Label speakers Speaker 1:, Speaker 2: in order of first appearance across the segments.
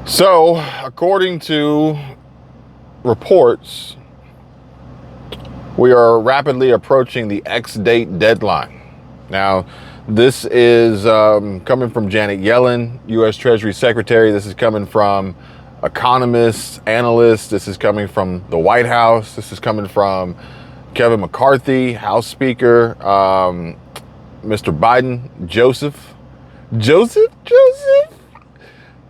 Speaker 1: So, according to reports, we are rapidly approaching the X-date deadline. Now, this is coming from Janet Yellen, U.S. Treasury Secretary. This is coming from economists, analysts. This is coming from the White House. This is coming from Kevin McCarthy, House Speaker, Mr. Biden, Joseph.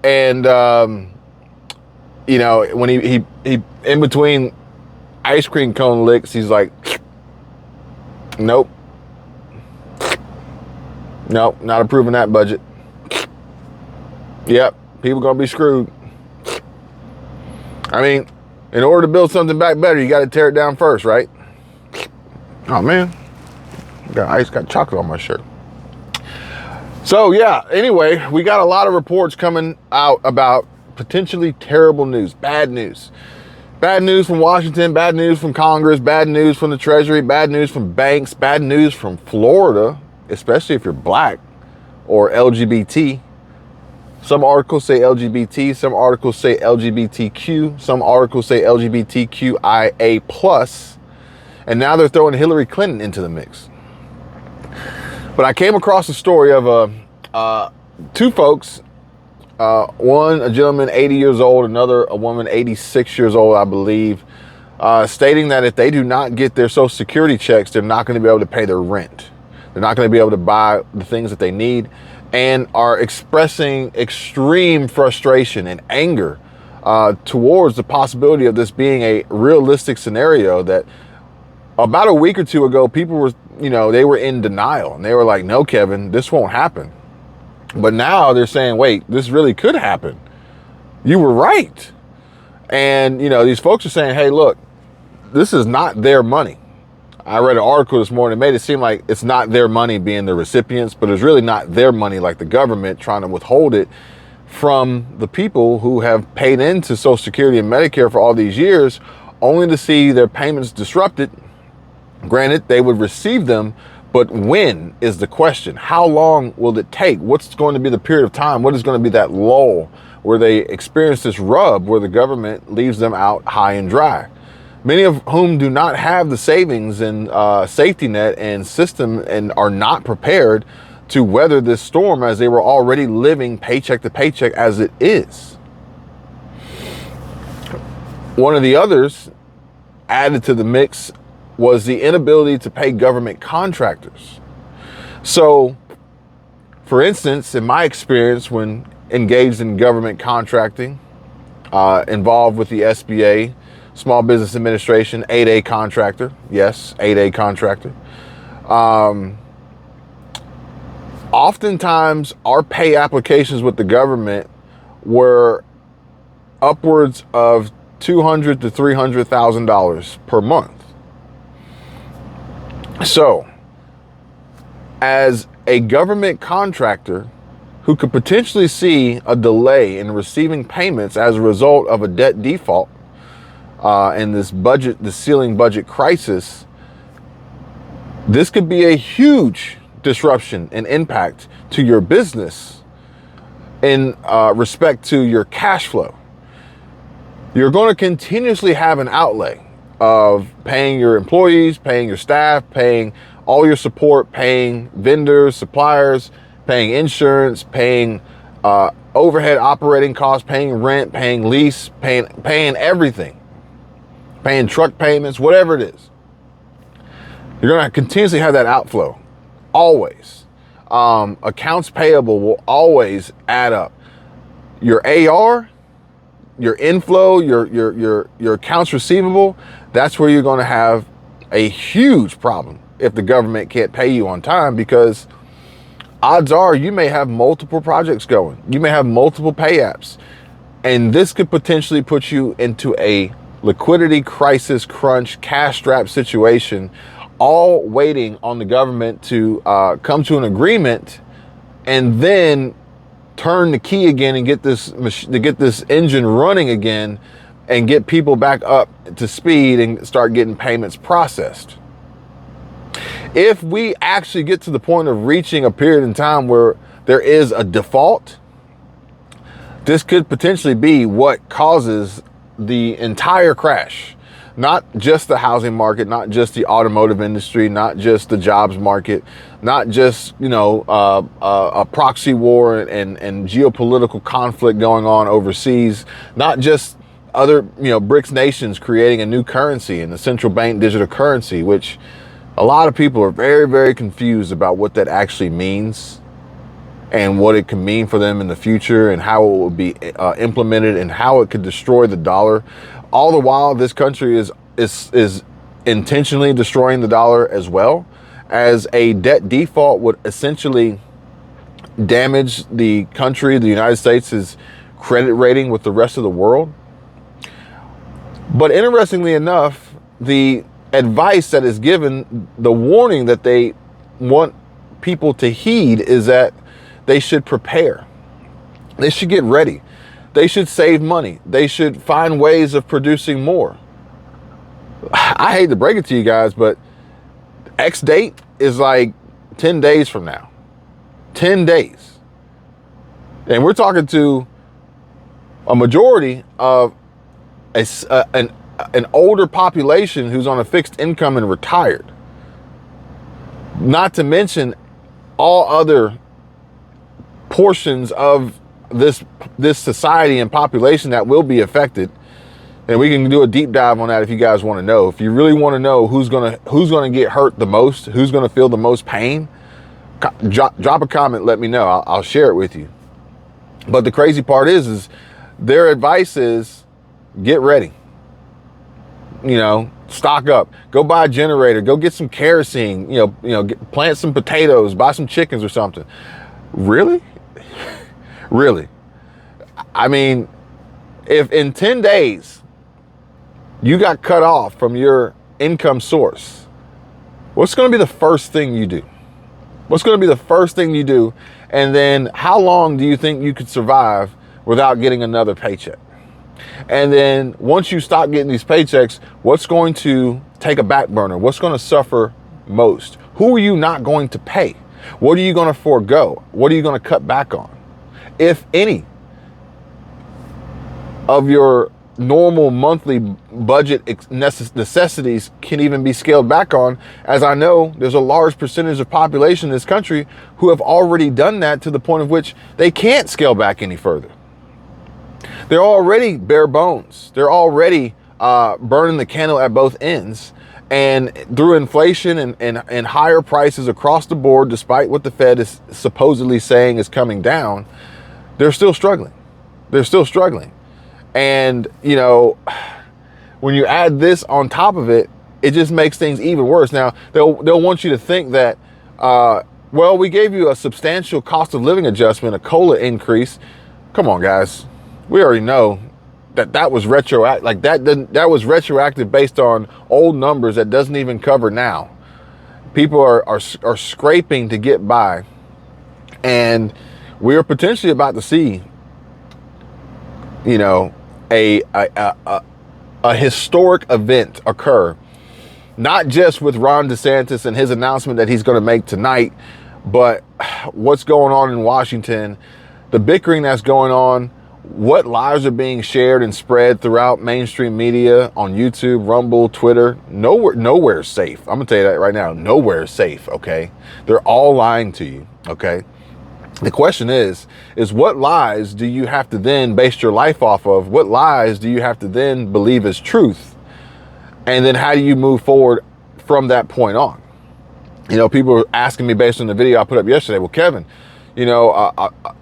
Speaker 1: And, when he in between ice cream cone licks, he's like, nope, not approving that budget. Yep, people gonna be screwed. I mean, in order to build something back better, you got to tear it down first, right? Oh man, got chocolate on my shirt. So yeah, anyway, we got a lot of reports coming out about potentially terrible news, bad news. Bad news from Washington, bad news from Congress, bad news from the Treasury, bad news from banks, bad news from Florida, especially if you're black or LGBT. Some articles say LGBT, some articles say LGBTQ, some articles say LGBTQIA+, and now they're throwing Hillary Clinton into the mix. But I came across a story of two folks, one, a gentleman 80 years old, another, a woman 86 years old, I believe, stating that if they do not get their Social Security checks, they're not going to be able to pay their rent. They're not going to be able to buy the things that they need, and are expressing extreme frustration and anger towards the possibility of this being a realistic scenario. That about a week or two ago, people were, they were in denial, and they were like, no, Kevin, this won't happen. But now they're saying, wait, this really could happen. You were right. And, these folks are saying, hey, look, this is not their money. I read an article this morning. It made it seem like it's not their money being the recipients, but it's really not their money, like the government trying to withhold it from the people who have paid into Social Security and Medicare for all these years, only to see their payments disrupted. Granted, they would receive them, but when is the question? How long will it take? What's going to be the period of time? What is going to be that lull where they experience this rub where the government leaves them out high and dry? Many of whom do not have the savings and safety net and system, and are not prepared to weather this storm, as they were already living paycheck to paycheck as it is. One of the others added to the mix was the inability to pay government contractors. So, for instance, in my experience when engaged in government contracting, involved with the SBA, Small Business Administration, 8A contractor. Yes, 8A contractor. Oftentimes, our pay applications with the government were upwards of $200,000 to $300,000 per month. So, as a government contractor who could potentially see a delay in receiving payments as a result of a debt default, in this ceiling budget crisis, this could be a huge disruption and impact to your business in respect to your cash flow. You're going to continuously have an outlay of paying your employees, paying your staff, paying all your support, paying vendors, suppliers, paying insurance, paying overhead operating costs, paying rent, paying lease, paying everything. Paying truck payments, whatever it is. You're going to continuously have that outflow, always. Accounts payable will always add up. Your AR, your inflow, your accounts receivable, that's where you're going to have a huge problem if the government can't pay you on time, because odds are you may have multiple projects going. You may have multiple pay apps, and this could potentially put you into a liquidity crisis, crunch, cash strap situation, all waiting on the government to come to an agreement, and then turn the key again and get this engine running again, and get people back up to speed and start getting payments processed. If we actually get to the point of reaching a period in time where there is a default, This could potentially be what causes the entire crash. Not just the housing market, not just the automotive industry, not just the jobs market, not just, a proxy war and geopolitical conflict going on overseas, not just other, BRICS nations creating a new currency and the central bank digital currency, which a lot of people are very, very confused about what that actually means and what it can mean for them in the future and how it will be implemented and how it could destroy the dollar. All the while, this country is intentionally destroying the dollar as well, as a debt default would essentially damage the country, the United States' credit rating with the rest of the world. But interestingly enough, the advice that is given, the warning that they want people to heed is that they should prepare. They should get ready. They should save money. They should find ways of producing more. I hate to break it to you guys, but X date is like 10 days from now. 10 days. And we're talking to a majority of an older population who's on a fixed income and retired. Not to mention all other portions of this society and population that will be affected. And we can do a deep dive on that if you guys want to know. If you really want to know who's gonna get hurt the most, who's gonna feel the most pain, drop a comment, let me know. I'll share it with you. But the crazy part is their advice is get ready. Stock up, go buy a generator, go get some kerosene, plant some potatoes, buy some chickens or something. Really? Really? I mean, if in 10 days you got cut off from your income source, what's going to be the first thing you do? What's going to be the first thing you do? And then how long do you think you could survive without getting another paycheck? And then once you stop getting these paychecks, what's going to take a back burner? What's going to suffer most? Who are you not going to pay? What are you going to forego? What are you going to cut back on? If any of your normal monthly budget necessities can even be scaled back on, as I know there's a large percentage of population in this country who have already done that to the point of which they can't scale back any further. They're already bare bones. They're already burning the candle at both ends. And through inflation and higher prices across the board, despite what the Fed is supposedly saying is coming down, they're still struggling. They're still struggling. And, when you add this on top of it, it just makes things even worse. Now, they'll want you to think that, we gave you a substantial cost of living adjustment, a COLA increase. Come on, guys. We already know that was retroactive. Like that was retroactive based on old numbers that doesn't even cover now. People are scraping to get by, and we're potentially about to see, a historic event occur. Not just with Ron DeSantis and his announcement that he's going to make tonight, but what's going on in Washington, the bickering that's going on. What lies are being shared and spread throughout mainstream media on YouTube, Rumble, Twitter. Nowhere's safe. I'm gonna tell you that right now. Nowhere's safe, okay? They're all lying to you, okay? The question is what lies do you have to then base your life off of? What lies do you have to then believe as truth? And then how do you move forward from that point on? People are asking me based on the video I put up yesterday, well, Kevin,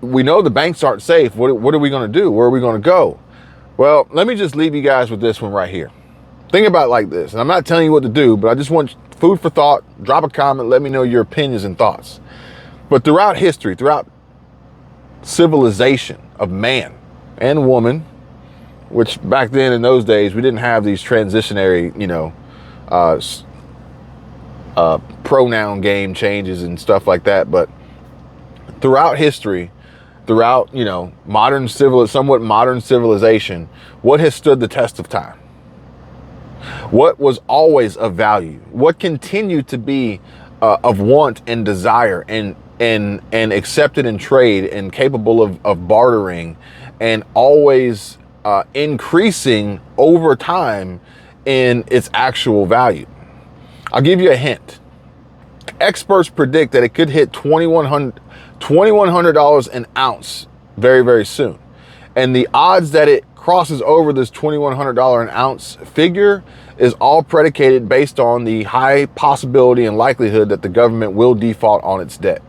Speaker 1: we know the banks aren't safe. What are we going to do? Where are we going to go? Well, let me just leave you guys with this one right here. Think about it like this. And I'm not telling you what to do, but I just want food for thought. Drop a comment. Let me know your opinions and thoughts. But throughout history, throughout civilization of man and woman, which back then in those days, we didn't have these transitionary, pronoun game changes and stuff like that. But throughout history, throughout, somewhat modern civilization, what has stood the test of time? What was always of value? What continued to be of want and desire and accepted in trade and capable of bartering and always increasing over time in its actual value. I'll give you a hint. Experts predict that it could hit $2,100 an ounce very, very soon. And the odds that it crosses over this $2,100 an ounce figure is all predicated based on the high possibility and likelihood that the government will default on its debt.